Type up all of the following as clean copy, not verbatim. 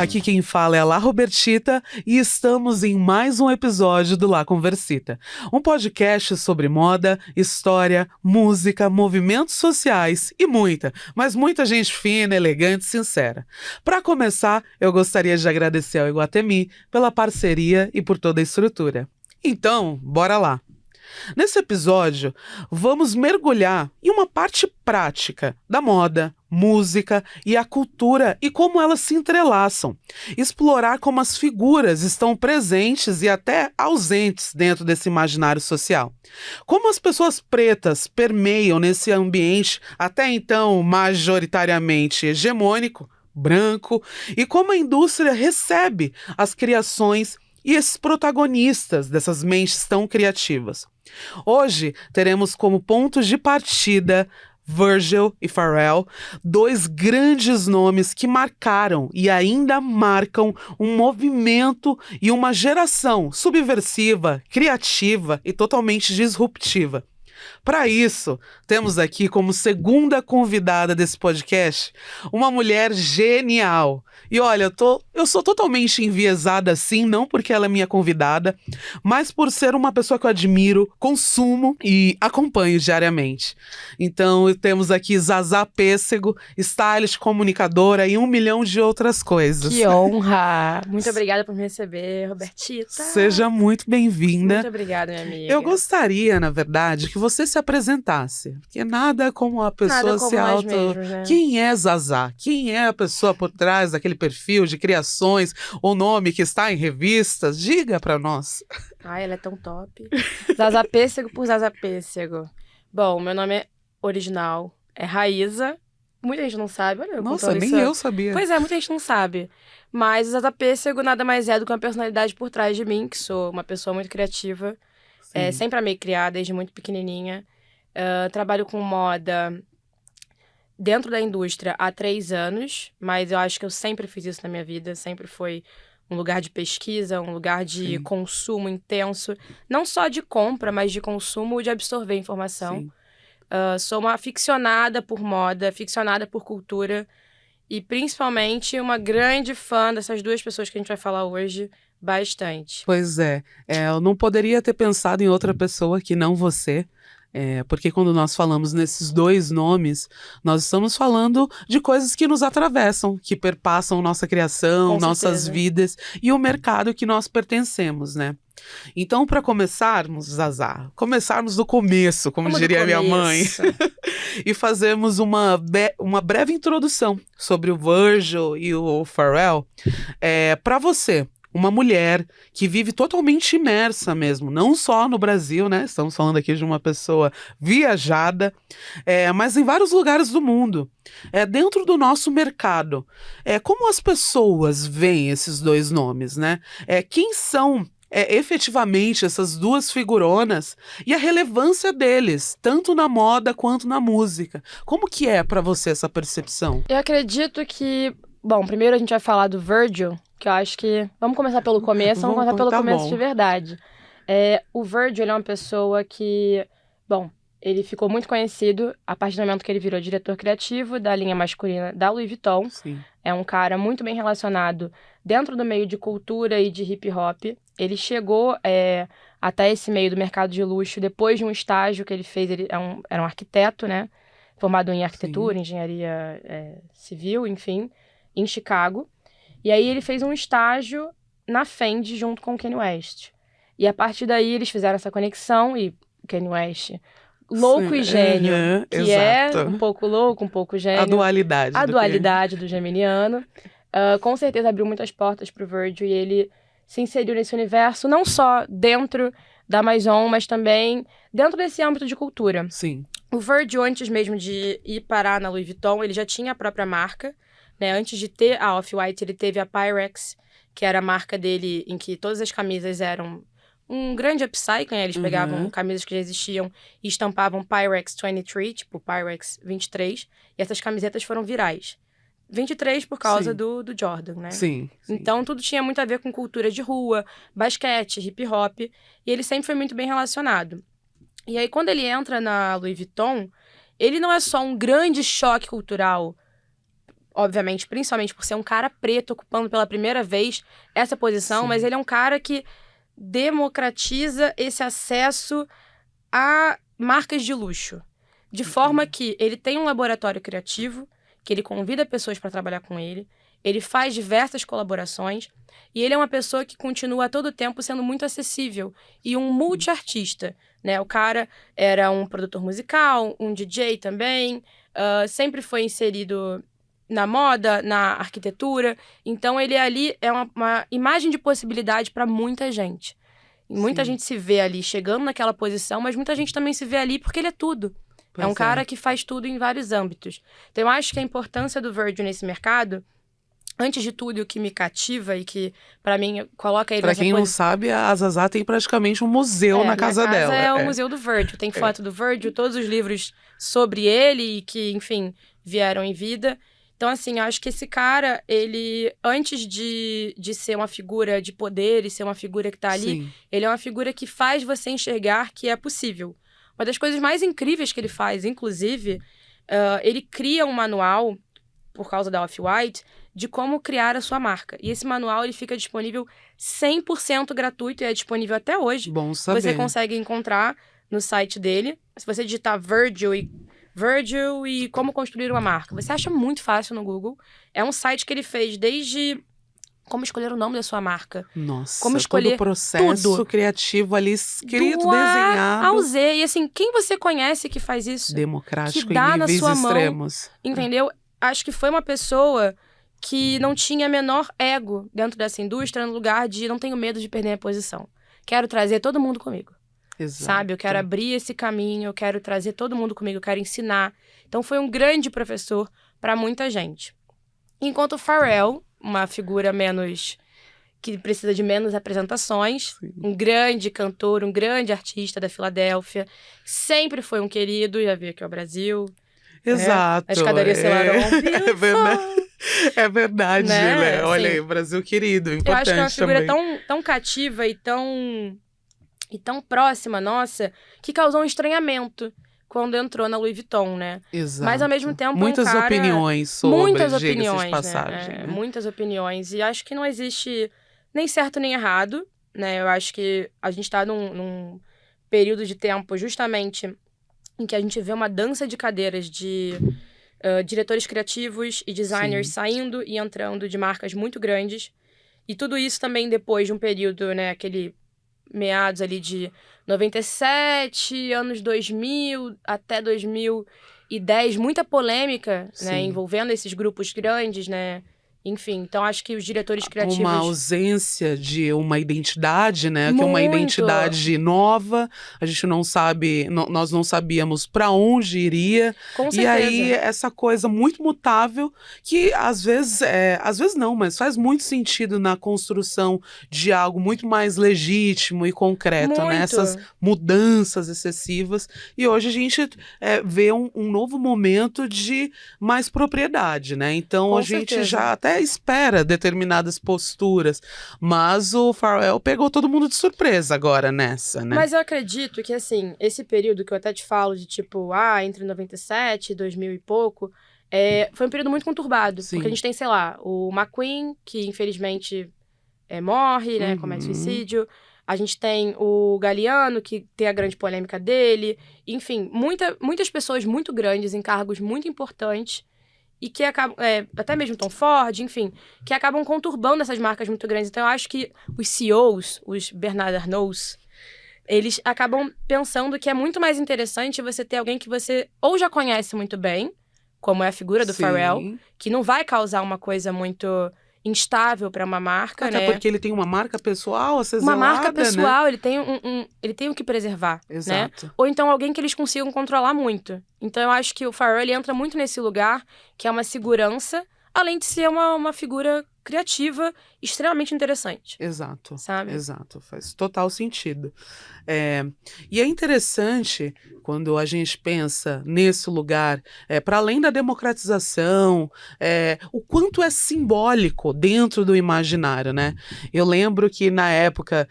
Aqui quem fala é a La Robertita e estamos em mais um episódio do La Conversita, um podcast sobre moda, história, música, movimentos sociais e mas muita gente fina, elegante e sincera. Para começar, eu gostaria de agradecer ao Iguatemi pela parceria e por toda a estrutura. Então, bora lá! Nesse episódio, vamos mergulhar em uma parte prática da moda, música e a cultura e como elas se entrelaçam. Explorar como as figuras estão presentes e até ausentes dentro desse imaginário social. Como as pessoas pretas permeiam nesse ambiente até então majoritariamente hegemônico, branco, e como a indústria recebe as criações e esses protagonistas dessas mentes tão criativas. Hoje teremos como pontos de partida Virgil e Pharrell, dois grandes nomes que marcaram e ainda marcam um movimento e uma geração subversiva, criativa e totalmente disruptiva. Para isso, temos aqui como segunda convidada desse podcast uma mulher genial. E olha, eu sou totalmente enviesada assim, não porque ela é minha convidada, mas por ser uma pessoa que eu admiro, consumo e acompanho diariamente. Então, temos aqui Zazá Pêssego, stylist, comunicadora e 1 milhão de outras coisas. Que honra! Muito obrigada por me receber, Robertita. Seja muito bem-vinda. Muito obrigada, minha amiga. Eu gostaria, na verdade, que você se apresentasse, porque nada como a pessoa se auto... Mesmos, né? Quem é Zazá? Quem é a pessoa por trás daquele perfil de criações, o nome que está em revistas? Diga pra nós. Ai, ela é tão top. Zazá Pêssego por Zazá Pêssego. Bom, meu nome é original, é Raíza. Muita gente não sabe. Olha, nossa, nem eu sabia. Pois é, muita gente não sabe. Mas o Zazá Pêssego nada mais é do que uma personalidade por trás de mim, que sou uma pessoa muito criativa. Sempre amei criar, desde muito pequenininha. Trabalho com moda dentro da indústria há 3 anos, mas eu acho que eu sempre fiz isso na minha vida, sempre foi um lugar de pesquisa, um lugar de consumo intenso, não só de compra, mas de consumo, de absorver informação. Sou uma aficionada por moda, aficionada por cultura e principalmente uma grande fã dessas duas pessoas que a gente vai falar hoje, bastante. Pois é, eu não poderia ter pensado em outra pessoa que não você. Porque quando nós falamos nesses dois nomes, nós estamos falando de coisas que nos atravessam, que perpassam nossa criação, nossas vidas e o mercado que nós pertencemos, né? Então, para começarmos, Zazá, começarmos do começo, como diria minha mãe, e fazermos uma breve introdução sobre o Virgil e o Pharrell, para você, uma mulher que vive totalmente imersa mesmo, não só no Brasil, né? Estamos falando aqui de uma pessoa viajada, mas em vários lugares do mundo. Dentro do nosso mercado, como as pessoas veem esses dois nomes, né? Quem são efetivamente essas duas figuronas e a relevância deles, tanto na moda quanto na música. Como que é pra você essa percepção? Eu acredito que... Bom, primeiro a gente vai falar do Virgil, que eu acho que... Vamos começar pelo começo, vamos começar pelo começo de verdade. O Virgil, ele é uma pessoa que... Bom, ele ficou muito conhecido a partir do momento que ele virou diretor criativo da linha masculina da Louis Vuitton. Sim. É um cara muito bem relacionado dentro do meio de cultura e de hip hop. Ele chegou até esse meio do mercado de luxo depois de um estágio que ele fez. Ele era um arquiteto, né? Formado em arquitetura, engenharia civil, enfim, em Chicago. E aí ele fez um estágio na Fendi junto com o Kanye West. E a partir daí eles fizeram essa conexão e o Kanye West... louco e gênio, que exato. É um pouco louco, um pouco gênio. A dualidade do geminiano. Com certeza abriu muitas portas pro Virgil e ele se inseriu nesse universo, não só dentro da Maison, mas também dentro desse âmbito de cultura. Sim. O Virgil, antes mesmo de ir parar na Louis Vuitton, ele já tinha a própria marca, né? Antes de ter a Off-White, ele teve a Pyrex, que era a marca dele em que todas as camisas eram um grande upcycling, né? Eles pegavam camisas que já existiam e estampavam Pyrex 23, tipo Pyrex 23, e essas camisetas foram virais. 23 por causa do Jordan, né? Sim. Então, tudo tinha muito a ver com cultura de rua, basquete, hip hop, e ele sempre foi muito bem relacionado. E aí, quando ele entra na Louis Vuitton, ele não é só um grande choque cultural. obviamente, principalmente por ser um cara preto ocupando pela primeira vez essa posição, Sim. mas ele é um cara que democratiza esse acesso a marcas de luxo. De forma que ele tem um laboratório criativo, que ele convida pessoas para trabalhar com ele faz diversas colaborações, e ele é uma pessoa que continua a todo tempo sendo muito acessível e um multiartista, né? O cara era um produtor musical, um DJ também, sempre foi inserido na moda, na arquitetura, então ele ali é uma imagem de possibilidade para muita gente. E muita Sim. gente se vê ali chegando naquela posição, mas muita gente também se vê ali porque ele é tudo. É um cara que faz tudo em vários âmbitos. Então, eu acho que a importância do Virgil nesse mercado, antes de tudo, o que me cativa e que, pra mim, coloca ele Pra nessa quem não posição... sabe, a Zazá tem praticamente um museu na casa minha dela. é o Museu do Virgil. Tem foto do Virgil, todos os livros sobre ele e que, enfim, vieram em vida. Então, assim, eu acho que esse cara, ele, antes de ser uma figura de poder e ser uma figura que tá ali, Sim. ele é uma figura que faz você enxergar que é possível. Uma das coisas mais incríveis que ele faz, inclusive, ele cria um manual, por causa da Off-White, de como criar a sua marca. E esse manual ele fica disponível 100% gratuito e é disponível até hoje. Bom saber. Você consegue encontrar no site dele. Se você digitar Virgil e como construir uma marca, você acha muito fácil no Google. É um site que ele fez desde como escolher o nome da sua marca. Nossa, como escolher todo o processo tudo. criativo ali escrito, Do A desenhado. ao Z. E assim, quem você conhece que faz isso? Democrático que dá em na níveis sua mão, extremos. entendeu? Acho que foi uma pessoa que não tinha menor ego dentro dessa indústria, no lugar de não tenho medo de perder a posição. Quero trazer todo mundo comigo. Exato. Sabe? Eu quero abrir esse caminho, eu quero trazer todo mundo comigo, eu quero ensinar. Então foi um grande professor para muita gente. Enquanto o Pharrell, uma figura que precisa de menos apresentações, Sim. um grande cantor, um grande artista da Filadélfia, sempre foi um querido, já veio aqui ao Brasil. Exato. A escadaria Celarón. É verdade. É verdade, né? Olha Assim, aí, Brasil querido, eu importante acho que é uma figura também. tão cativa e tão próxima nossa, que causou um estranhamento quando entrou na Louis Vuitton, né? Exato. Mas, ao mesmo tempo, muitas é um cara... opiniões sobre, muitas diga-se opiniões, de passagem, né? Muitas opiniões. E acho que não existe nem certo nem errado, né? Eu acho que a gente tá num período de tempo justamente em que a gente vê uma dança de cadeiras de diretores criativos e designers Sim. saindo e entrando de marcas muito grandes. E tudo isso também depois de um período, né? Aquele meados ali de 97, anos 2000 até 2010, muita polêmica, né? Sim. Envolvendo esses grupos grandes, né? Enfim, então acho que os diretores criativos... Uma ausência de uma identidade, né? Que é uma Muito. identidade nova. A gente não sabe, nós não sabíamos para onde iria. Com E certeza. aí, essa coisa muito mutável, que às vezes não, mas faz muito sentido na construção de algo muito mais legítimo e concreto, né? Muito. Essas mudanças excessivas. E hoje a gente vê um novo momento de mais propriedade, né? Então Com a gente certeza. já até espera determinadas posturas, mas o Pharrell pegou todo mundo de surpresa agora nessa, né? Mas eu acredito que, assim, esse período que eu até te falo de, tipo, entre 97 e 2000 e pouco, foi um período muito conturbado. Sim. Porque a gente tem, sei lá, o McQueen, que infelizmente morre, né, comete suicídio. A gente tem o Galliano, que tem a grande polêmica dele. Enfim, muitas pessoas muito grandes, em cargos muito importantes, e que acabam, até mesmo Tom Ford, enfim, que acabam conturbando essas marcas muito grandes. Então, eu acho que os CEOs, os Bernard Arnaults, eles acabam pensando que é muito mais interessante você ter alguém que você ou já conhece muito bem, como é a figura do Sim. Pharrell, que não vai causar uma coisa muito instável para uma marca, Até né? porque ele tem uma marca pessoal a ser Uma zelada, marca pessoal, né? ele tem o que preservar, Exato. né? Ou então alguém que eles consigam controlar muito. Então eu acho que o Pharrell ele entra muito nesse lugar, que é uma segurança, além de ser uma figura criativa extremamente interessante. Exato. Sabe? Exato. Faz total sentido. E é interessante quando a gente pensa nesse lugar, para além da democratização, o quanto é simbólico dentro do imaginário, né? Eu lembro que na época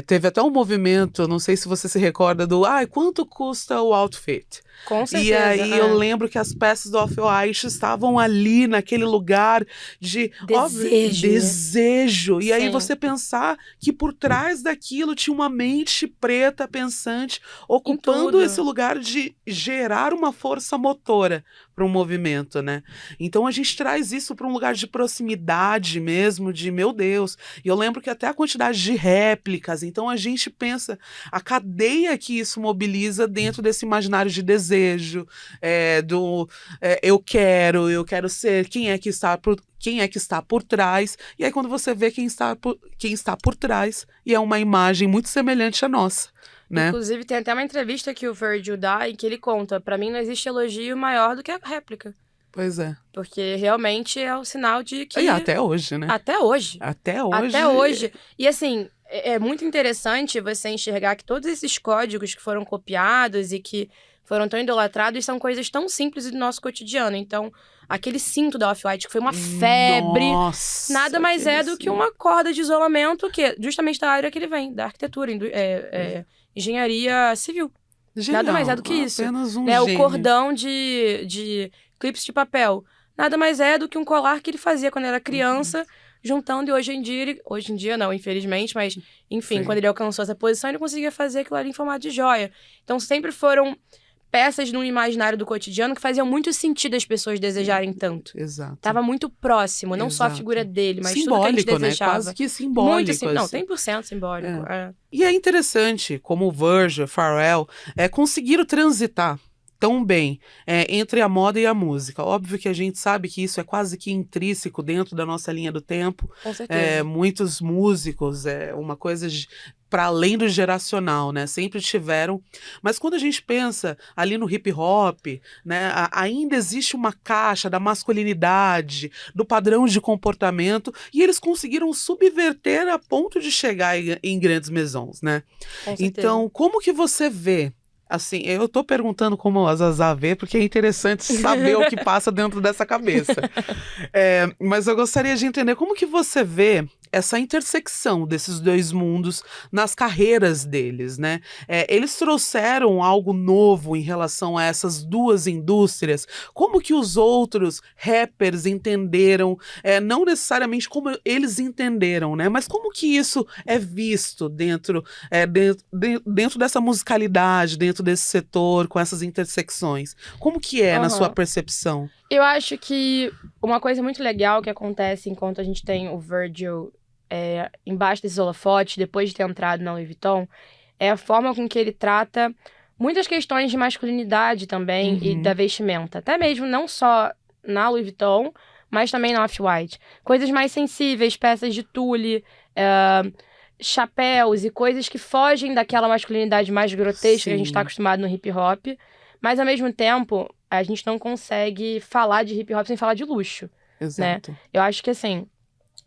teve até um movimento, não sei se você se recorda do quanto custa o outfit? Com certeza. E aí eu lembro que as peças do Off-White estavam ali naquele lugar de desejo. E aí Sim. você pensar que por trás daquilo tinha uma mente preta pensante ocupando tudo. esse lugar de gerar uma força motora para um movimento, né? Então a gente traz isso para um lugar de proximidade mesmo, de meu Deus. E eu lembro que até a quantidade de réplicas, então a gente pensa a cadeia que isso mobiliza dentro desse imaginário de desejo, eu quero ser, quem é que está por trás, e aí quando você vê quem está por trás, e é uma imagem muito semelhante à nossa, né? Inclusive, tem até uma entrevista que o Virgil dá em que ele conta, pra mim não existe elogio maior do que a réplica. Pois é. Porque realmente é o sinal de que... E até hoje, né? Até hoje. Até hoje. Até hoje. E assim, é muito interessante você enxergar que todos esses códigos que foram copiados e que foram tão idolatrados são coisas tão simples do nosso cotidiano. Então, aquele cinto da Off-White que foi uma febre, Nossa, nada mais é do que uma corda de isolamento que é justamente da área que ele vem, da arquitetura, engenharia civil. Genial, nada mais é do que isso. Apenas um O gênio. cordão de clipes de papel. Nada mais é do que um colar que ele fazia quando era criança, juntando, e hoje em dia não, infelizmente, mas enfim, Sim. quando ele alcançou essa posição, ele conseguia fazer aquilo ali em formato de joia. Então sempre foram peças no imaginário do cotidiano que faziam muito sentido as pessoas desejarem tanto. Exato. Tava muito próximo, não só a figura dele, mas tudo que a gente simbólico, né? desejava. Quase que simbólico. Muito não, assim. 100% simbólico. E é interessante como o Virgil, Pharrell, conseguiram transitar tão bem entre a moda e a música. Óbvio que a gente sabe que isso é quase que intrínseco dentro da nossa linha do tempo. Com certeza. Muitos músicos, uma coisa para além do geracional, né? Sempre tiveram. Mas quando a gente pensa ali no hip hop, né? Ainda existe uma caixa da masculinidade, do padrão de comportamento, e eles conseguiram subverter a ponto de chegar em grandes maisons, né? Com certeza. Então, como que você vê? Assim, eu tô perguntando como a Zazá vê, porque é interessante saber o que passa dentro dessa cabeça. Mas eu gostaria de entender como que você vê essa intersecção desses dois mundos nas carreiras deles, né? Eles trouxeram algo novo em relação a essas duas indústrias. Como que os outros rappers entenderam, não necessariamente como eles entenderam, né? Mas como que isso é visto dentro dessa musicalidade, dentro desse setor, com essas intersecções? Como que é na sua percepção? Eu acho que uma coisa muito legal que acontece enquanto a gente tem o Virgil embaixo desses holofotes, depois de ter entrado na Louis Vuitton, é a forma com que ele trata muitas questões de masculinidade também e da vestimenta. Até mesmo não só na Louis Vuitton, mas também na Off-White. Coisas mais sensíveis, peças de tule, chapéus e coisas que fogem daquela masculinidade mais grotesca que a gente está acostumado no hip hop. Mas, ao mesmo tempo, a gente não consegue falar de hip hop sem falar de luxo. Exato. Né? Eu acho que, assim,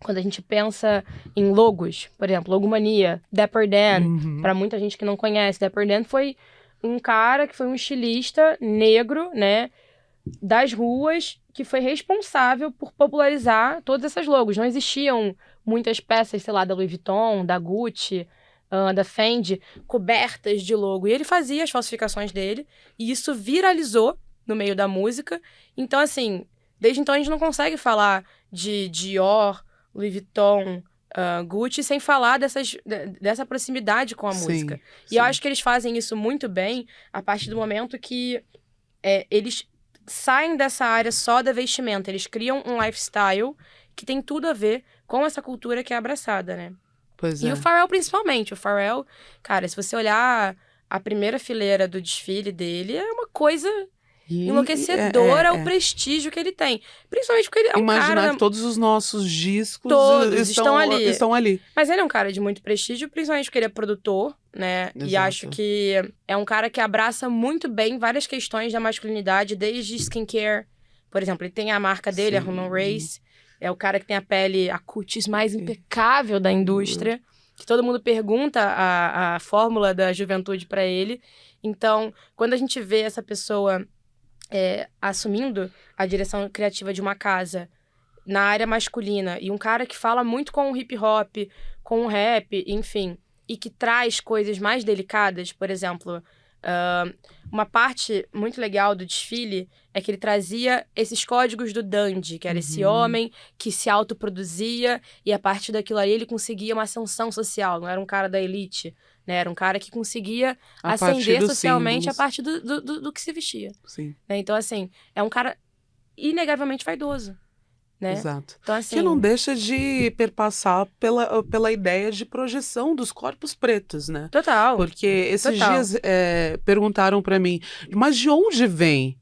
quando a gente pensa em logos, por exemplo, Logomania, Dapper Dan, pra muita gente que não conhece, Dapper Dan foi um cara que foi um estilista negro, né, das ruas, que foi responsável por popularizar todas essas logos. Não existiam muitas peças, sei lá, da Louis Vuitton, da Gucci, da Fendi, cobertas de logo. E ele fazia as falsificações dele, e isso viralizou no meio da música. Então, assim, desde então a gente não consegue falar de Dior, Louis Vuitton, Gucci, sem falar dessa proximidade com a música. E eu acho que eles fazem isso muito bem a partir do momento que eles saem dessa área só da vestimenta. Eles criam um lifestyle que tem tudo a ver com essa cultura que é abraçada, né? Pois e o Pharrell, principalmente. O Pharrell, cara, se você olhar a primeira fileira do desfile dele, é uma coisa enlouquecedora o prestígio que ele tem. Principalmente porque ele é um cara... Imaginar que todos os nossos discos estão ali. Mas ele é um cara de muito prestígio, principalmente porque ele é produtor, né? Exato. E acho que é um cara que abraça muito bem várias questões da masculinidade, desde skincare. Por exemplo, ele tem a marca dele, a Human Race, É o cara que tem a cutis mais impecável da indústria, que todo mundo pergunta a fórmula da juventude pra ele. Então, quando a gente vê essa pessoa assumindo a direção criativa de uma casa na área masculina, e um cara que fala muito com o hip hop, com o rap, enfim, e que traz coisas mais delicadas, por exemplo, uma parte muito legal do desfile é que ele trazia esses códigos do dandy, que era esse homem que se autoproduzia, e a partir daquilo ali ele conseguia uma ascensão social, não era um cara da elite, né? Era um cara que conseguia ascender socialmente a partir do que se vestia. Sim. Né? Então, assim, é um cara inegavelmente vaidoso. Né? Exato. Então, assim, que não deixa de perpassar pela ideia de projeção dos corpos pretos, né? Total. Porque esses dias perguntaram pra mim, mas de onde vem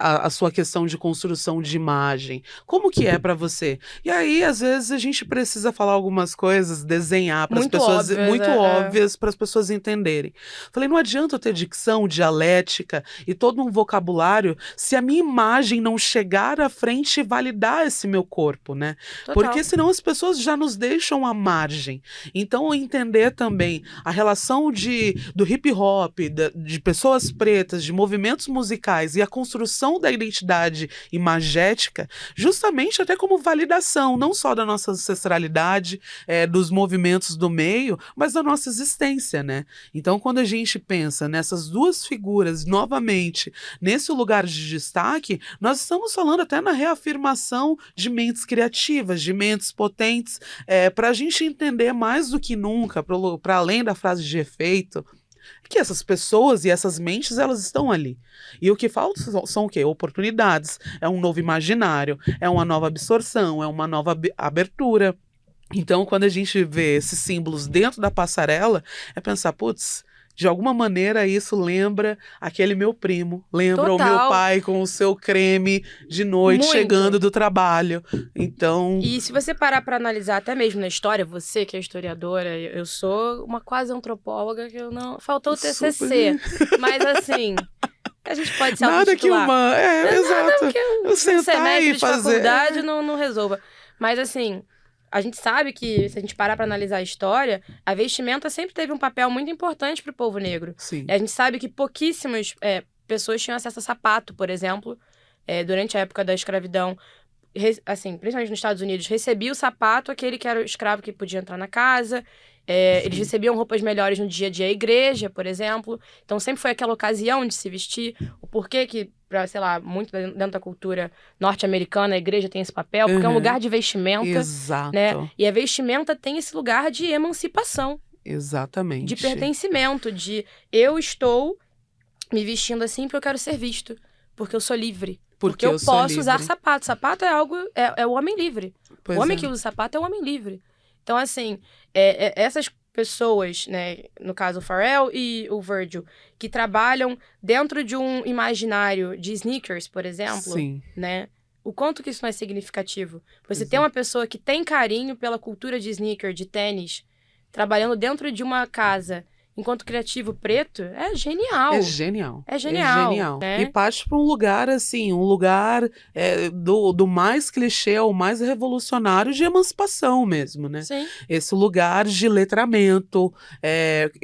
a sua questão de construção de imagem? Como que é pra você? E aí, às vezes, a gente precisa falar algumas coisas, desenhar para as pessoas, muito óbvias para as pessoas entenderem. Falei, não adianta eu ter dicção, dialética e todo um vocabulário se a minha imagem não chegar à frente e validar esse meu corpo, né? Total. Porque senão as pessoas já nos deixam à margem. Então, entender também a relação do hip hop, de pessoas pretas, de movimentos musicais e a construção da identidade imagética, justamente até como validação, não só da nossa ancestralidade, dos movimentos do meio, mas da nossa existência, né? Então, quando a gente pensa nessas duas figuras, novamente, nesse lugar de destaque, nós estamos falando até na reafirmação de mentes criativas, de mentes potentes, para a gente entender mais do que nunca, para além da frase de efeito, que essas pessoas e essas mentes, elas estão ali. E o que falta são o quê? Oportunidades, é um novo imaginário, é uma nova absorção, é uma nova abertura. Então, quando a gente vê esses símbolos dentro da passarela, é pensar, putz, de alguma maneira isso lembra aquele meu primo, lembra o meu pai com o seu creme de noite chegando do trabalho. Então... E se você parar para analisar até mesmo na história, você que é historiadora, eu sou uma quase antropóloga que eu não... Faltou o TCC, mas assim... A gente pode se nada que uma... exato. Eu sentar e fazer... de faculdade não resolva. Mas assim... A gente sabe que, se a gente parar para analisar a história, a vestimenta sempre teve um papel muito importante para o povo negro. Sim. E a gente sabe que pouquíssimas pessoas tinham acesso a sapato, por exemplo, durante a época da escravidão. Assim, principalmente nos Estados Unidos, recebia o sapato aquele que era o escravo que podia entrar na casa. Eles recebiam roupas melhores no dia a dia à igreja, por exemplo. Então, sempre foi aquela ocasião de se vestir. O porquê que, sei lá, muito dentro da cultura norte-americana, a igreja tem esse papel, porque é um lugar de vestimenta. Exato. Né? E a vestimenta tem esse lugar de emancipação. Exatamente. De pertencimento, de eu estou me vestindo assim porque eu quero ser visto. Porque eu sou livre. Porque eu posso usar sapato. Sapato é algo... É o homem livre. O homem que usa sapato é o homem livre. Então, assim, essas pessoas, né, no caso o Pharrell e o Virgil, que trabalham dentro de um imaginário de sneakers, por exemplo, né, o quanto que isso não é significativo. Você tem uma pessoa que tem carinho pela cultura de sneaker, de tênis, trabalhando dentro de uma casa... Enquanto criativo preto, é genial. É genial. É genial. É genial. Né? E parte para um lugar, assim, do mais clichê ao mais revolucionário de emancipação mesmo, né? Sim. Esse lugar de letramento.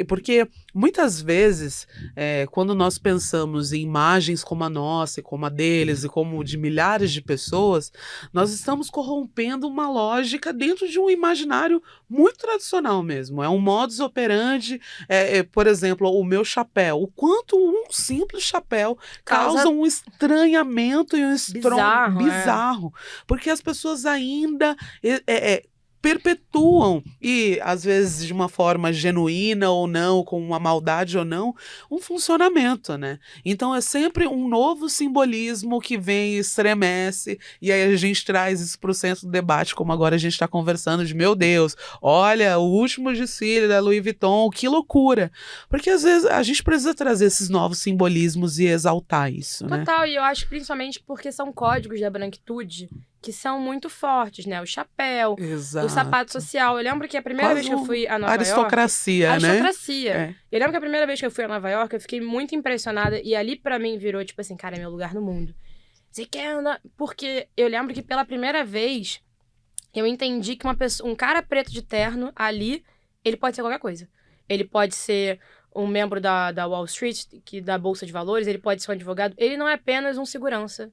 Porque muitas vezes, quando nós pensamos em imagens como a nossa, e como a deles, e como de milhares de pessoas, nós estamos corrompendo uma lógica dentro de um imaginário muito tradicional mesmo. É um modus operandi. Por exemplo, o meu chapéu. O quanto um simples chapéu causa um estranhamento e um bizarro. Porque as pessoas ainda perpetuam, e às vezes de uma forma genuína ou não, com uma maldade ou não, um funcionamento, né? Então é sempre um novo simbolismo que vem e estremece, e aí a gente traz isso para o centro do debate, como agora a gente está conversando de, meu Deus, olha, o último desfile da Louis Vuitton, que loucura! Porque às vezes a gente precisa trazer esses novos simbolismos e exaltar isso, né? Total, e eu acho principalmente porque são códigos da branquitude que são muito fortes, né? O chapéu, exato, o sapato social. Eu lembro que a primeira vez que eu fui a Nova aristocracia, York... né? Aristocracia. Eu lembro que a primeira vez que eu fui a Nova York, eu fiquei muito impressionada. E ali, pra mim, virou, tipo assim, cara, é meu lugar no mundo. Você quer andar... Porque eu lembro que pela primeira vez, eu entendi que um cara preto de terno ali, ele pode ser qualquer coisa. Ele pode ser um membro da Wall Street, da Bolsa de Valores, ele pode ser um advogado. Ele não é apenas um segurança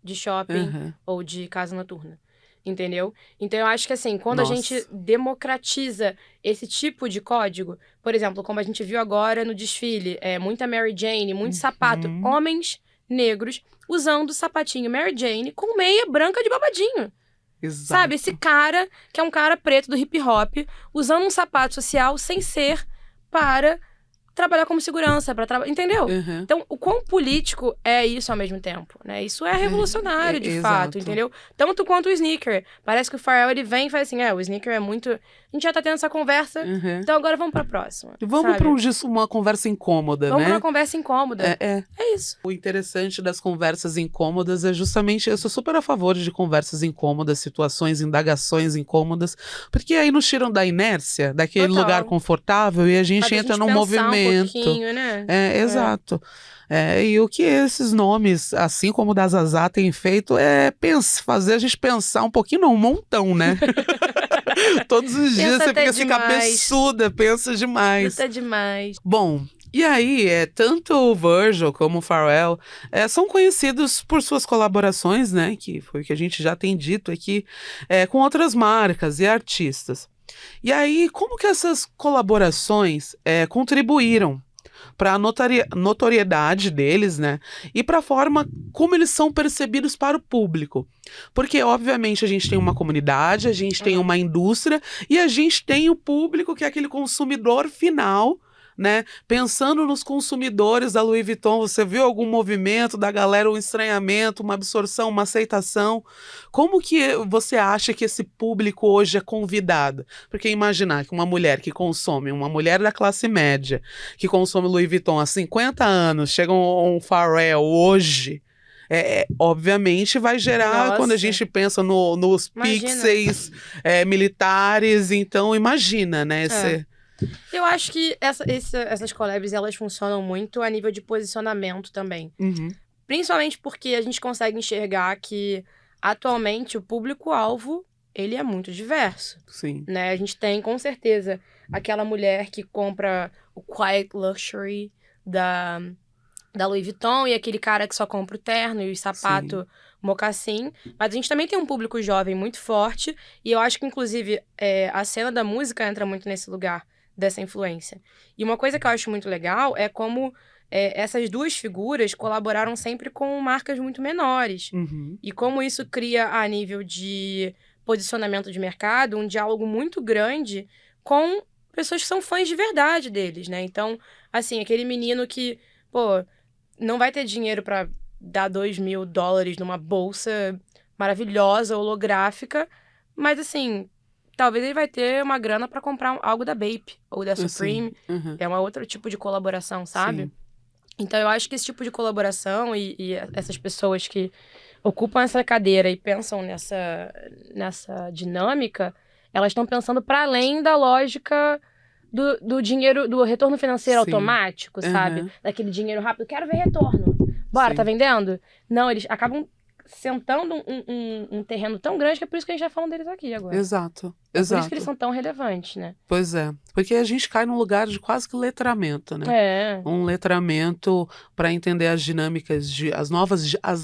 de shopping ou de casa noturna. Entendeu? Então, eu acho que, assim, quando a gente democratiza esse tipo de código, por exemplo, como a gente viu agora no desfile, muita Mary Jane, muito sapato, homens negros usando sapatinho Mary Jane com meia branca de babadinho. Exato. Sabe? Esse cara, que é um cara preto do hip hop, usando um sapato social sem ser para trabalhar como segurança, entendeu? Então, o quão político é isso ao mesmo tempo, né? Isso é revolucionário, de fato, entendeu? Tanto quanto o sneaker. Parece que o Pharrell, ele vem e faz assim, o sneaker é muito... A gente já tá tendo essa conversa, então agora vamos pra próxima. Vamos pra uma conversa incômoda, vamos né? pra uma conversa incômoda. É isso. O interessante das conversas incômodas é justamente... Eu sou super a favor de conversas incômodas, situações, indagações incômodas, porque aí nos tiram da inércia, daquele lugar confortável, e a gente entra num movimento. Um pouquinho, né? Exato. E o que esses nomes, assim como o da Zazá, têm feito é fazer a gente pensar um pouquinho, não, um montão, né? Todos os dias você fica assim, cabeçuda, pensa demais. Pensa demais. Bom, e aí, tanto o Virgil como o Pharrell são conhecidos por suas colaborações, né? Que foi o que a gente já tem dito aqui, com outras marcas e artistas. E aí, como que essas colaborações contribuíram para a notoriedade deles, né? E para a forma como eles são percebidos para o público. Porque, obviamente, a gente tem uma comunidade, a gente tem uma indústria e a gente tem o público, que é aquele consumidor final, né? Pensando nos consumidores da Louis Vuitton, você viu algum movimento da galera, um estranhamento, uma absorção, uma aceitação? Como que você acha que esse público hoje é convidado? Porque imaginar que uma mulher da classe média, que consome Louis Vuitton há 50 anos, chega um Pharrell hoje... obviamente vai gerar, quando a gente pensa nos pixels militares, então imagina, né? Eu acho que essas collabs, elas funcionam muito a nível de posicionamento também. Principalmente porque a gente consegue enxergar que, atualmente, o público-alvo, ele é muito diverso. Sim. Né? A gente tem, com certeza, aquela mulher que compra o Quiet Luxury da Louis Vuitton e aquele cara que só compra o terno e o sapato mocassim. Mas a gente também tem um público jovem muito forte e eu acho que, inclusive, a cena da música entra muito nesse lugar dessa influência. E uma coisa que eu acho muito legal é como essas duas figuras colaboraram sempre com marcas muito menores. E como isso cria, a nível de posicionamento de mercado, um diálogo muito grande com pessoas que são fãs de verdade deles, né? Então, assim, aquele menino que, não vai ter dinheiro para dar $2.000 numa bolsa maravilhosa, holográfica, mas, assim, talvez ele vai ter uma grana para comprar algo da Bape ou da Supreme. É um outro tipo de colaboração, sabe? Sim. Então, eu acho que esse tipo de colaboração e essas pessoas que ocupam essa cadeira e pensam nessa dinâmica, elas estão pensando para além da lógica do dinheiro, do retorno financeiro automático, sabe? Daquele dinheiro rápido. Quero ver retorno. Bora, tá vendendo? Não, eles acabam sentando um terreno tão grande que é por isso que a gente tá falando deles aqui agora. Exato. Por isso que eles são tão relevantes, né? Pois é. Porque a gente cai num lugar de quase que letramento, né? Um letramento para entender as dinâmicas, as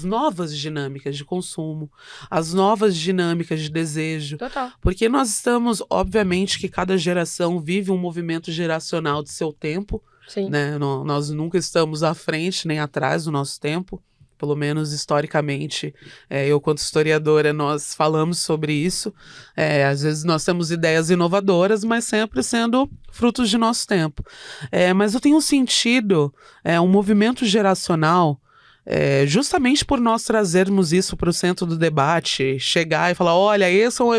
novas dinâmicas de consumo, as novas dinâmicas de desejo. Total. Porque nós estamos, obviamente, que cada geração vive um movimento geracional de seu tempo. Sim. Né? Nós nunca estamos à frente nem atrás do nosso tempo. Pelo menos historicamente, eu, quanto historiadora, nós falamos sobre isso. Às vezes nós temos ideias inovadoras, mas sempre sendo frutos de nosso tempo. Mas eu tenho sentido um movimento geracional, justamente por nós trazermos isso para o centro do debate, chegar e falar, olha, esse é um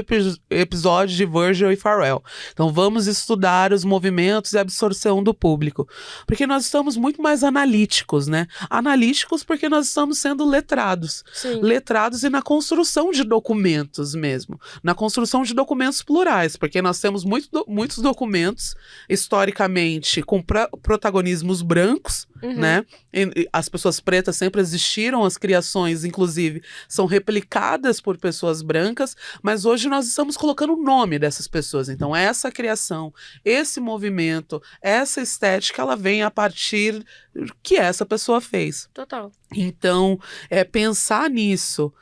episódio de Virgil e Pharrell. Então vamos estudar os movimentos e a absorção do público. Porque nós estamos muito mais analíticos, né? Analíticos porque nós estamos sendo letrados. Sim. Letrados e na construção de documentos mesmo. Na construção de documentos plurais, porque nós temos muitos documentos, historicamente, com protagonismos brancos, né? E as pessoas pretas sempre sempre existiram, as criações, inclusive, são replicadas por pessoas brancas, mas hoje nós estamos colocando o nome dessas pessoas. Então, essa criação, esse movimento, essa estética, ela vem a partir que essa pessoa fez. Total. Então, pensar nisso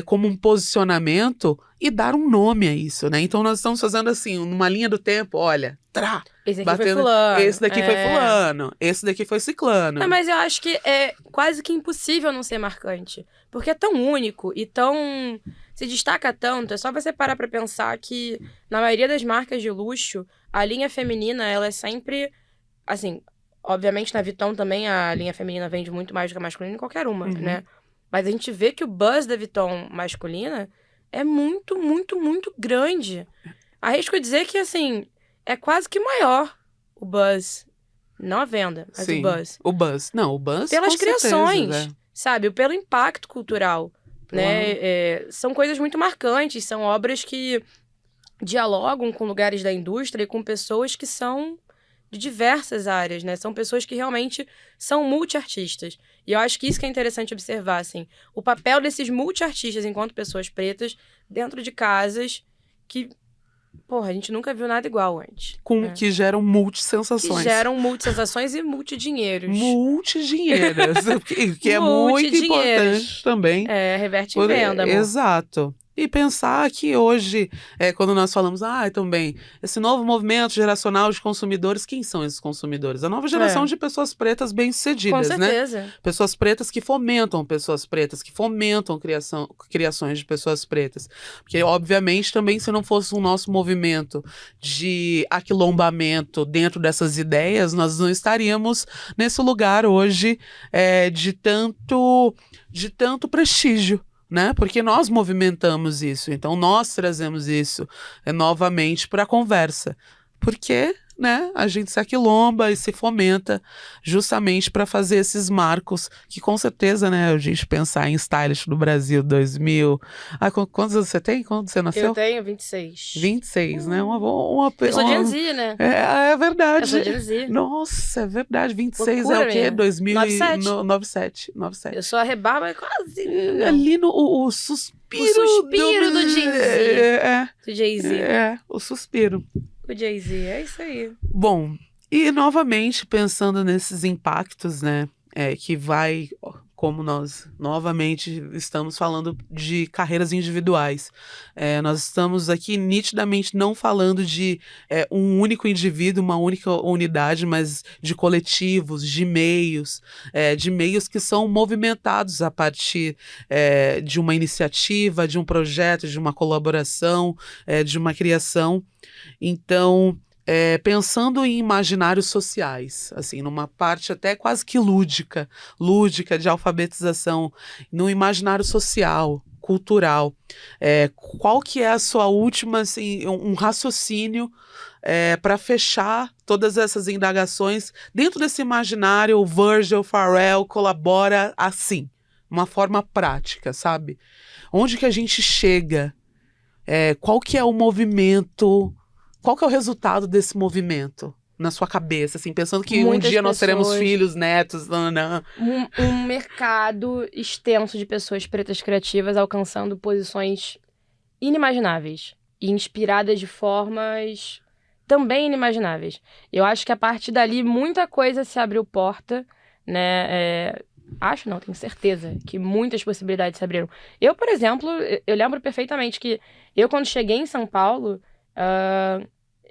como um posicionamento e dar um nome a isso, né? Então, nós estamos fazendo assim, numa linha do tempo, olha, esse aqui foi fulano. Esse daqui foi fulano, esse daqui foi ciclano. Não, mas eu acho que é quase que impossível não ser marcante. Porque é tão único e tão... se destaca tanto. É só você parar pra pensar que, na maioria das marcas de luxo, a linha feminina, ela é sempre... Assim, obviamente na Vuitton também a linha feminina vende muito mais do que a masculina em qualquer uma, né? Mas a gente vê que o buzz da Vuitton masculina é muito, muito, muito grande. Arrisco dizer que, assim, é quase que maior o buzz. Não a venda, mas Sim, o buzz. o buzz. Não, o buzz Pelas com certeza, criações, sabe? Pelo impacto cultural, né? São coisas muito marcantes, são obras que dialogam com lugares da indústria e com pessoas que são de diversas áreas, né? São pessoas que realmente são multiartistas. E eu acho que isso que é interessante observar, assim. O papel desses multiartistas enquanto pessoas pretas dentro de casas que, porra, a gente nunca viu nada igual antes. Que geram multissensações. Que geram multissensações e multidinheiros. Multidinheiros. que é muito importante também. Reverte em venda, amor. Exato. E pensar que hoje, quando nós falamos, também, esse novo movimento geracional de consumidores, quem são esses consumidores? A nova geração de pessoas pretas bem-sucedidas, né? Com certeza. Pessoas pretas que fomentam pessoas pretas, que fomentam criações de pessoas pretas. Porque, obviamente, também se não fosse o nosso movimento de aquilombamento dentro dessas ideias, nós não estaríamos nesse lugar hoje de tanto prestígio. Né? Porque nós movimentamos isso, então nós trazemos isso novamente para a conversa. Porque, né, a gente se aquilomba e se fomenta justamente para fazer esses marcos que com certeza, né, a gente pensar em Stylist do Brasil 2000... quantos anos você tem? Quando você nasceu? Eu tenho 26. 26, né? Eu sou Gen Z, né? É verdade. Eu sou Gen Z. Nossa, é verdade. 26 Loucura, é o quê? 97. 97. Eu sou a rebarba quase. Ali no o suspiro. O suspiro do Gen Z. Do Jay-Z. O suspiro. O Jay-Z, é isso aí. Bom, e novamente pensando nesses impactos, né, que vai, como nós novamente estamos falando de carreiras individuais. Nós estamos aqui nitidamente não falando de um único indivíduo, uma única unidade, mas de coletivos, de meios que são movimentados a partir de uma iniciativa, de um projeto, de uma colaboração, de uma criação. Então, pensando em imaginários sociais, assim, numa parte até quase que lúdica de alfabetização, no imaginário social, cultural, qual que é a sua última, assim, um raciocínio para fechar todas essas indagações dentro desse imaginário? O Virgil Pharrell colabora assim, uma forma prática, sabe? Onde que a gente chega? Qual que é o movimento? Qual que é o resultado desse movimento na sua cabeça, assim, pensando que um dia nós teremos filhos, netos, um mercado extenso de pessoas pretas criativas alcançando posições inimagináveis e inspiradas de formas também inimagináveis. Eu acho que a partir dali muita coisa se abriu porta, né? Tenho certeza que muitas possibilidades se abriram. Eu, por exemplo, eu lembro perfeitamente que eu, quando cheguei em São Paulo,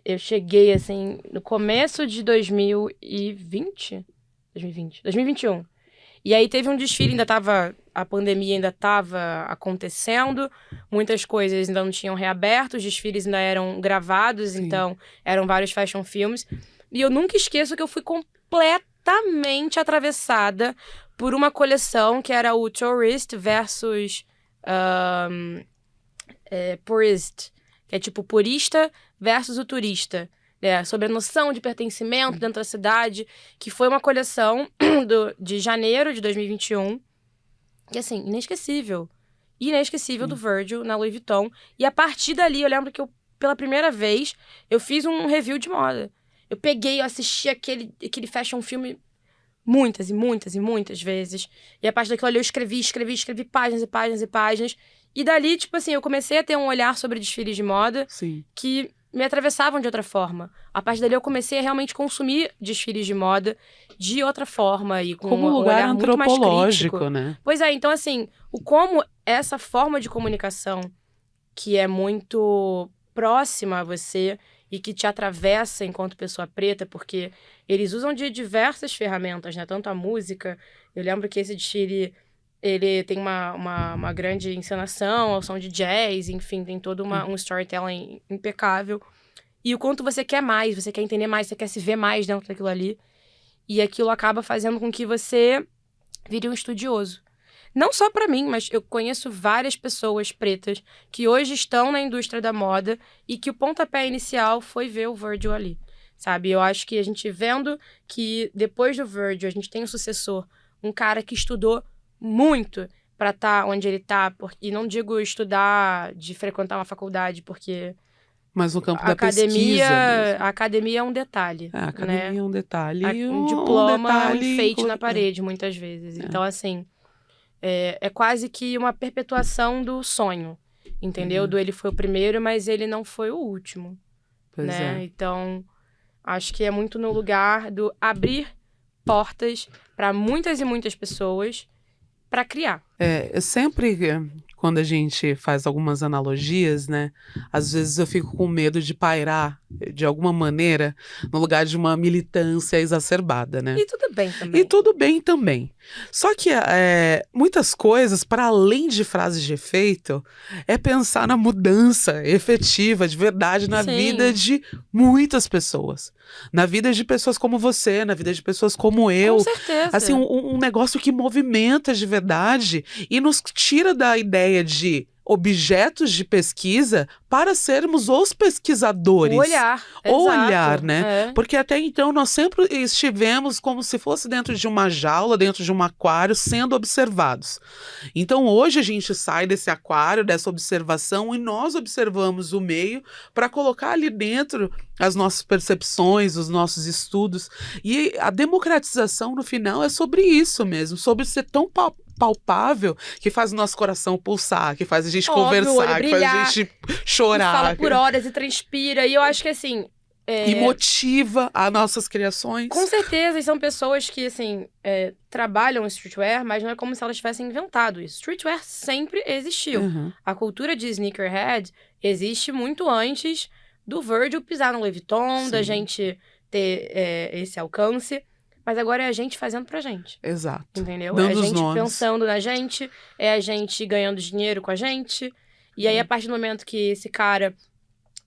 eu cheguei, assim, no começo de 2021. E aí teve um desfile, a pandemia ainda estava acontecendo, muitas coisas ainda não tinham reaberto, os desfiles ainda eram gravados, sim. Então eram vários fashion films. E eu nunca esqueço que eu fui completamente atravessada por uma coleção que era o Tourist versus Purist, que é tipo purista versus o turista, sobre a noção de pertencimento dentro da cidade, que foi uma coleção de janeiro de 2021, que assim, inesquecível do Virgil na Louis Vuitton. E a partir dali, eu lembro que pela primeira vez, eu fiz um review de moda. Eu assisti aquele fashion filme muitas e muitas e muitas vezes. E a partir daquilo ali eu escrevi páginas e páginas e páginas. E dali, tipo assim, eu comecei a ter um olhar sobre desfiles de moda Sim. que me atravessavam de outra forma. A partir dali eu comecei a realmente consumir desfiles de moda de outra forma e com Como um lugar olhar muito mais antropológico, crítico. né? Pois é, então assim, como essa forma de comunicação que é muito próxima a você e que te atravessa enquanto pessoa preta, porque eles usam de diversas ferramentas, né? Tanto a música, eu lembro que esse desfile, ele tem uma grande encenação, ao som de jazz, enfim, tem todo um storytelling impecável. E o quanto você quer mais, você quer entender mais, você quer se ver mais dentro daquilo ali. E aquilo acaba fazendo com que você vire um estudioso. Não só pra mim, mas eu conheço várias pessoas pretas que hoje estão na indústria da moda e que o pontapé inicial foi ver o Virgil ali, sabe? Eu acho que a gente vendo que depois do Virgil a gente tem um sucessor, um cara que estudou muito pra estar onde ele tá, e não digo estudar de frequentar uma faculdade, porque Mas no campo a da academia, pesquisa mesmo. a academia é um detalhe, A academia né? é um detalhe. Um diploma é um detalhe enfeite na parede, muitas vezes. Então, assim, é quase que uma perpetuação do sonho, entendeu? Do ele foi o primeiro, mas ele não foi o último, Pois né? é. Então, acho que é muito no lugar do abrir portas para muitas e muitas pessoas para criar. Eu sempre, quando a gente faz algumas analogias, né? Às vezes eu fico com medo de pairar, de alguma maneira, no lugar de uma militância exacerbada, né? E tudo bem também. E tudo bem também. Só que muitas coisas, para além de frases de efeito, é pensar na mudança efetiva, de verdade, na Sim. vida de muitas pessoas. Na vida de pessoas como você, na vida de pessoas como eu. Com certeza. Assim, um negócio que movimenta de verdade e nos tira da ideia de objetos de pesquisa para sermos os pesquisadores. O olhar. O Exato. olhar, né? É. Porque até então nós sempre estivemos como se fosse dentro de uma jaula, dentro de um aquário, sendo observados. Então hoje a gente sai desse aquário, dessa observação, e nós observamos o meio para colocar ali dentro as nossas percepções, os nossos estudos. E a democratização, no final, é sobre isso mesmo, sobre ser tão palpável que faz o nosso coração pulsar, que faz a gente conversar, que faz a gente chorar. E fala por horas e transpira. E eu acho que, assim... E motiva as nossas criações. Com certeza, e são pessoas que, assim, trabalham em streetwear, mas não é como se elas tivessem inventado isso. Streetwear sempre existiu. Uhum. A cultura de sneakerhead existe muito antes do Virgil pisar no Louis Vuitton, Sim. da gente ter esse alcance. Mas agora é a gente fazendo pra gente. Exato. Entendeu? Dando é a os gente nomes. pensando na gente, é a gente ganhando dinheiro com a gente. E aí, a partir do momento que esse cara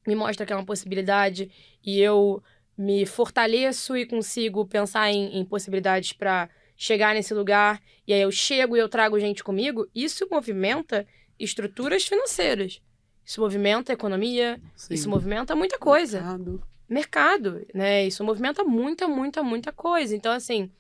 me mostra que é uma possibilidade e eu me fortaleço e consigo pensar em possibilidades pra chegar nesse lugar, e aí eu chego e eu trago gente comigo, isso movimenta estruturas financeiras. Isso movimenta a economia, Sim. isso movimenta muita coisa. Mercado, né? Isso movimenta muita coisa. Então, assim,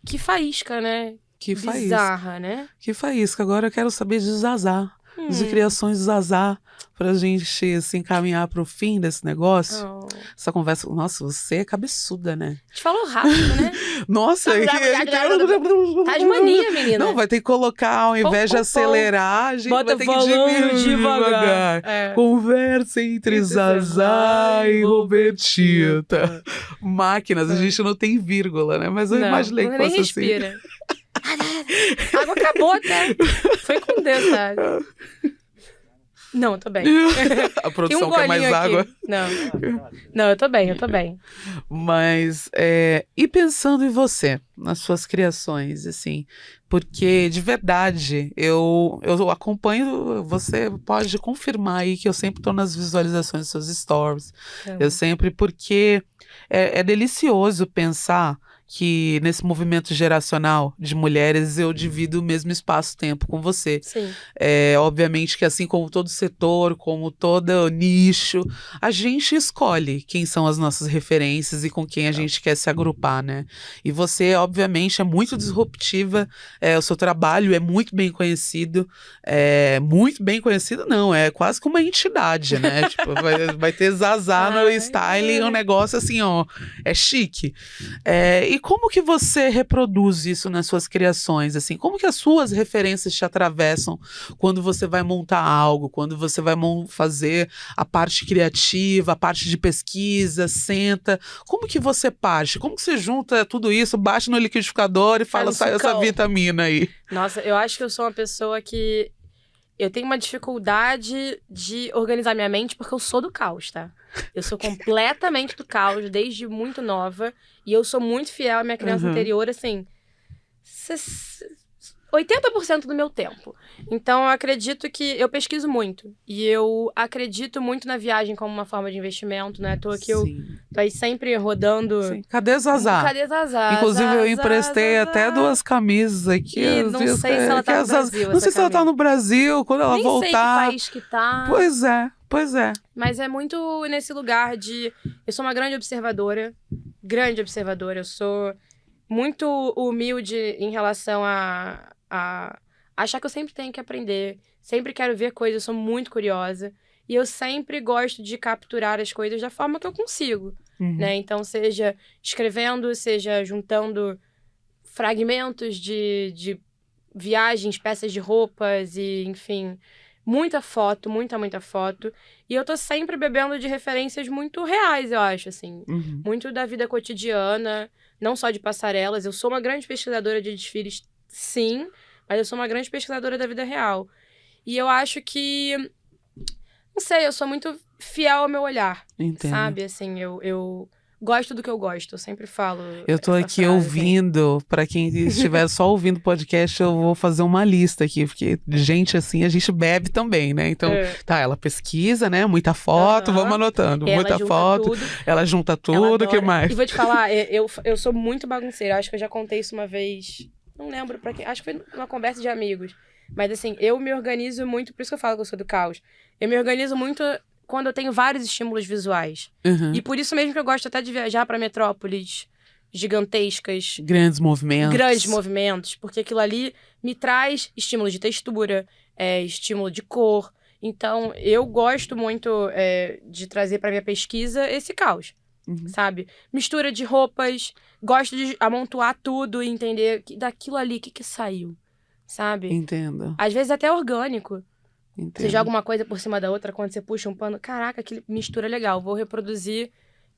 que faísca, né? Que faísca. Bizarra, né? Que faísca. Agora eu quero saber de Zazá. De criações de Zazá. Pra gente se encaminhar pro fim desse negócio. Oh. Essa conversa... Nossa, você é cabeçuda, né? A gente falou rápido, né? Nossa! Tá de mania, menina. Não, vai ter que colocar, ao invés de acelerar, a gente vai ter que diminuir devagar. Conversa entre Zazá e Robertita. Máquinas, a gente não tem vírgula, né? Mas eu imaginei que fosse assim. Respira. A água acabou até. Foi com Deus, sabe? Não, eu tô bem. A produção quer mais água? Não, eu tô bem. Mas, e pensando em você, nas suas criações, assim, porque, de verdade, eu acompanho, você pode confirmar aí que eu sempre tô nas visualizações dos seus stories. Eu sempre, porque é delicioso pensar que nesse movimento geracional de mulheres eu divido o mesmo espaço-tempo com você. Sim. Obviamente que assim como todo setor, como todo nicho, a gente escolhe quem são as nossas referências e com quem a gente quer se agrupar, né? E você, obviamente, é muito disruptiva, o seu trabalho é muito bem conhecido, não, é quase que uma entidade, né? Tipo, vai ter Zazá no styling, um negócio assim, ó, é chique. E E como que você reproduz isso nas suas criações, assim? Como que as suas referências te atravessam quando você vai montar algo, quando você vai fazer a parte criativa, a parte de pesquisa, senta? Como que você parte? Como que você junta tudo isso, bate no liquidificador e fala, sai essa vitamina aí? Nossa, eu acho que eu sou uma pessoa que... Eu tenho uma dificuldade de organizar minha mente porque eu sou do caos, tá? Eu sou completamente do caos desde muito nova. E eu sou muito fiel à minha criança interior, assim... 80% do meu tempo. Então, eu acredito que... Eu pesquiso muito. E eu acredito muito na viagem como uma forma de investimento, né? Tô aqui, eu tô aí sempre rodando... Sim. Cadê Zazá? Cadê Zazá? Inclusive, eu emprestei até 2 camisas aqui. E não sei se ela tá no Brasil. Não sei se ela tá no Brasil, quando ela voltar. Nem sei que país que tá. Pois é. Mas é muito nesse lugar de... Eu sou uma grande observadora. Eu sou muito humilde em relação a achar que eu sempre tenho que aprender. Sempre quero ver coisas, eu sou muito curiosa. E eu sempre gosto de capturar as coisas da forma que eu consigo. Né? Então, seja escrevendo, seja juntando fragmentos de viagens, peças de roupas e, enfim... Muita foto, muita foto. E eu tô sempre bebendo de referências muito reais, eu acho, assim. Muito da vida cotidiana, não só de passarelas. Eu sou uma grande pesquisadora de desfiles, sim, mas eu sou uma grande pesquisadora da vida real. E eu acho que... Não sei, eu sou muito fiel ao meu olhar. Entendo. Sabe, assim, eu gosto do que eu gosto, eu sempre falo. Eu tô aqui ouvindo, pra quem estiver só ouvindo o podcast, eu vou fazer uma lista aqui, porque gente assim, a gente bebe também, né? Então, tá, ela pesquisa, né? Muita foto, vamos anotando. Muita foto, ela junta tudo, o que mais? E vou te falar, eu sou muito bagunceira, acho que eu já contei isso uma vez, não lembro pra quem, acho que foi numa conversa de amigos. Mas assim, eu me organizo muito, por isso que eu falo que eu sou do caos. Eu me organizo muito... quando eu tenho vários estímulos visuais. E por isso mesmo que eu gosto até de viajar para metrópoles gigantescas. Grandes movimentos. Porque aquilo ali me traz estímulo de textura, estímulo de cor. Então, eu gosto muito de trazer para minha pesquisa esse caos, sabe? Mistura de roupas. Gosto de amontoar tudo e entender que daquilo ali, o que saiu, sabe? Entendo. Às vezes até orgânico. Entendo. Você joga uma coisa por cima da outra, quando você puxa um pano... Caraca, que mistura legal. Vou reproduzir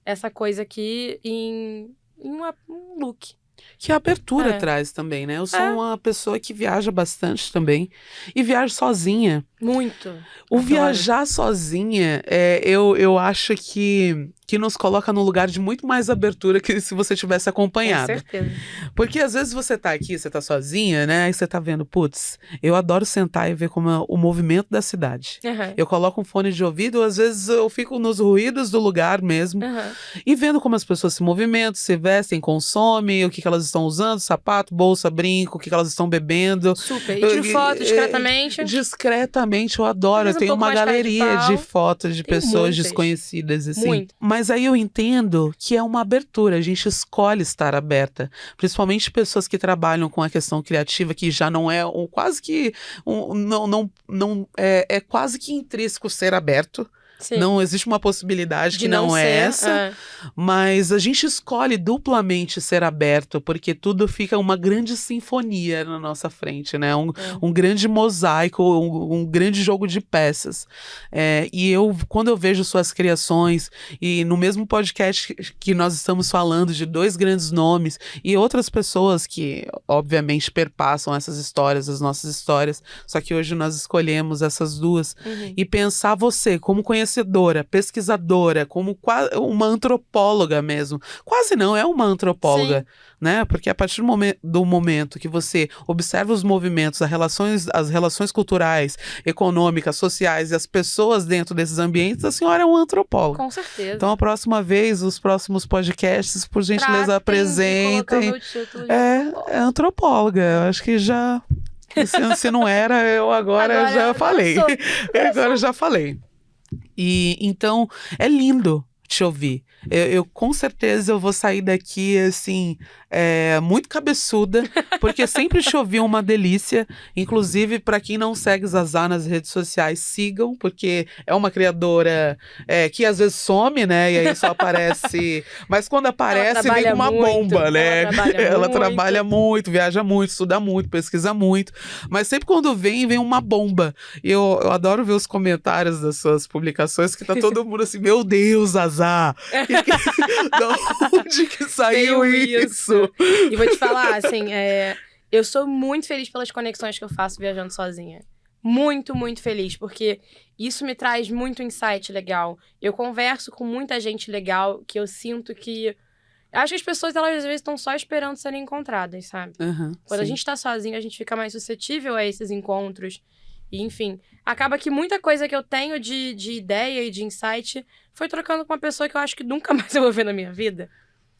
essa coisa aqui em um look. Que a abertura traz também, né? Eu sou uma pessoa que viaja bastante também. E viajo sozinha. Muito. O viajar sozinha, eu acho que nos coloca num lugar de muito mais abertura que se você tivesse acompanhado. Com certeza. Porque às vezes você tá aqui, você tá sozinha, né? Aí você tá vendo, putz, eu adoro sentar e ver como é o movimento da cidade. Eu coloco um fone de ouvido, às vezes eu fico nos ruídos do lugar mesmo. E vendo como as pessoas se movimentam, se vestem, consomem, o que elas estão usando, sapato, bolsa, brinco, o que elas estão bebendo. Super. E tiro foto discretamente. Discretamente, eu adoro. Eu tenho uma galeria de fotos de pessoas desconhecidas, assim. Muito. Mas aí eu entendo que é uma abertura, a gente escolhe estar aberta. Principalmente pessoas que trabalham com a questão criativa, que já não é quase que... é quase que intrínseco ser aberto. Sim. Não existe uma possibilidade que não é essa, mas a gente escolhe duplamente ser aberto, porque tudo fica uma grande sinfonia na nossa frente, né? Um grande mosaico, um grande jogo de peças. E quando eu vejo suas criações, e no mesmo podcast que nós estamos falando de 2 grandes nomes, e outras pessoas que, obviamente, perpassam essas histórias, as nossas histórias, só que hoje nós escolhemos essas 2, e pensar você como conhecedora, pesquisadora, como uma antropóloga mesmo. Quase não, é uma antropóloga, né? Porque a partir do momento que você observa os movimentos, as relações culturais, econômicas, sociais e as pessoas dentro desses ambientes, a senhora é uma antropóloga. Com certeza. Então, a próxima vez, os próximos podcasts, por gentileza, apresentem. É antropóloga. Eu acho que já... Se não era, eu agora já falei. Agora eu já falei. E então é lindo te ouvir. Eu com certeza eu vou sair daqui assim muito cabeçuda, porque sempre chovia uma delícia. Inclusive, para quem não segue Zazá nas redes sociais, sigam, porque é uma criadora que às vezes some, né? E aí só aparece. Mas quando aparece, vem com uma bomba, né? Ela trabalha muito, viaja muito, estuda muito, pesquisa muito. Mas sempre quando vem uma bomba. E eu adoro ver os comentários das suas publicações, que tá todo mundo assim, meu Deus, Zazá! Da onde que saiu isso? E vou te falar, assim, eu sou muito feliz pelas conexões que eu faço viajando sozinha. Muito, muito feliz, porque isso me traz muito insight legal. Eu converso com muita gente legal, que eu sinto que... Eu acho que as pessoas, elas às vezes estão só esperando serem encontradas, sabe? Quando a gente tá sozinho, a gente fica mais suscetível a esses encontros. E, enfim, acaba que muita coisa que eu tenho de ideia e de insight foi trocando com uma pessoa que eu acho que nunca mais eu vou ver na minha vida.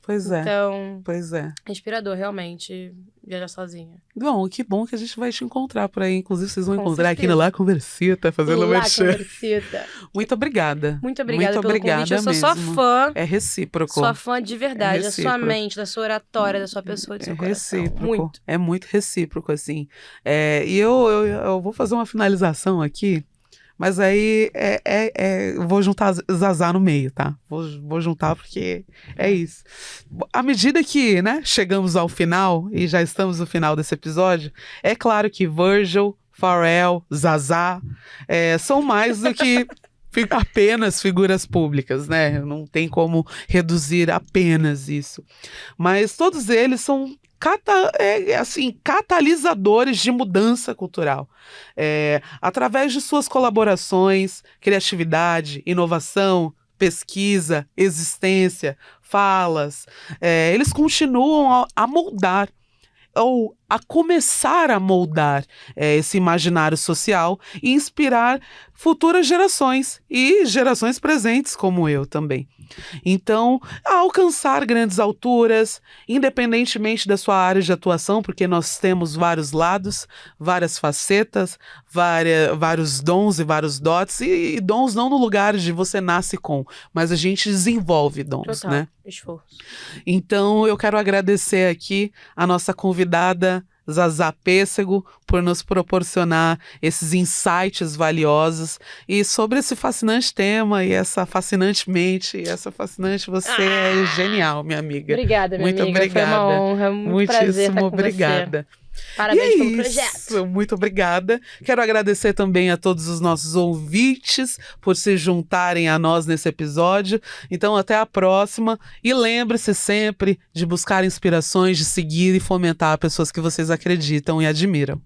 Pois é. Então, pois é. Inspirador, realmente, viajar sozinha. Bom, que bom que a gente vai te encontrar por aí. Inclusive, vocês vão Com encontrar certeza. aqui no La Conversita, fazendo merchan. Conversita. Muito obrigada. Muito obrigada Muito pelo obrigada convite. Eu sou sua mesmo. fã. É recíproco. Sua fã de verdade. Da sua recíproco. mente, da sua oratória, da sua pessoa, do seu coração. Recíproco. Muito. É muito recíproco, assim. E eu vou fazer uma finalização aqui, mas aí eu vou juntar Zazá no meio, tá? Vou juntar porque é isso. À medida que, né, chegamos ao final, e já estamos no final desse episódio, é claro que Virgil, Pharrell, Zazá são mais do que apenas figuras públicas, né? Não tem como reduzir apenas isso. Mas todos eles são catalisadores de mudança cultural. Através de suas colaborações, criatividade, inovação, pesquisa, existência, falas, eles continuam a moldar, ou a começar a moldar esse imaginário social e inspirar futuras gerações e gerações presentes como eu também. Então, a alcançar grandes alturas, independentemente da sua área de atuação, porque nós temos vários lados, várias facetas, vários dons e vários dotes, e dons não no lugar de você nasce com, mas a gente desenvolve dons, Total. né? Esforço. Então, eu quero agradecer aqui a nossa convidada, Zazá Pêssego, por nos proporcionar esses insights valiosos e sobre esse fascinante tema e essa fascinante mente e essa fascinante... Você é genial, minha amiga. Obrigada, minha Muito amiga. obrigada. Foi uma honra, muito prazer estar com obrigada. você. Parabéns pelo Isso, projeto. muito obrigada. Quero agradecer também a todos os nossos ouvintes por se juntarem a nós nesse episódio. Então, até a próxima. E lembre-se sempre de buscar inspirações, de seguir e fomentar pessoas que vocês acreditam e admiram.